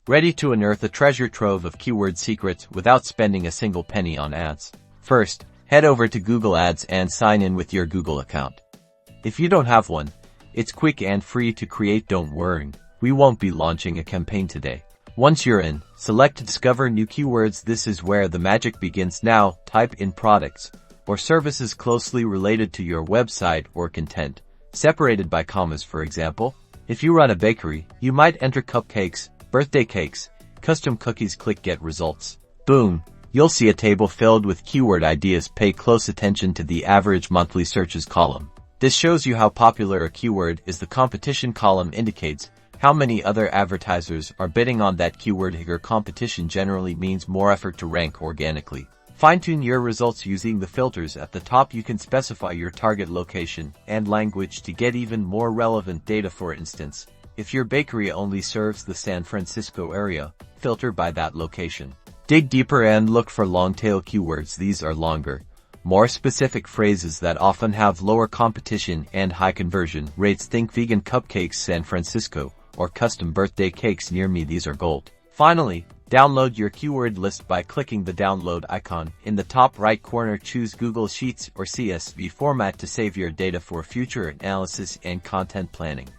Ready to unearth a treasure trove of keyword secrets without spending a single penny on ads. First, head over to Google Ads and sign in with your Google account. If you don't have one, it's quick and free to create. Don't worry, we won't be launching a campaign today. Once you're in, select Discover New Keywords. This is where the magic begins. Now, type in products or services closely related to your website or content, separated by commas. For example, if you run a bakery, you might enter cupcakes, birthday cakes, custom cookies. Click Get Results. Boom! You'll see a table filled with keyword ideas. Pay close attention to the average monthly searches column. This shows you how popular a keyword is. The competition column indicates how many other advertisers are bidding on that keyword. Bigger competition generally means more effort to rank organically. Fine-tune your results using the filters at the top. You can specify your target location and language to get even more relevant data. For instance, if your bakery only serves the San Francisco area, filter by that location. Dig deeper and look for long-tail keywords. These are longer, more specific phrases that often have lower competition and high conversion rates. Think vegan cupcakes San Francisco or custom birthday cakes near me. These are gold. Finally, download your keyword list by clicking the download icon. In the top right corner, choose Google Sheets or CSV format to save your data for future analysis and content planning.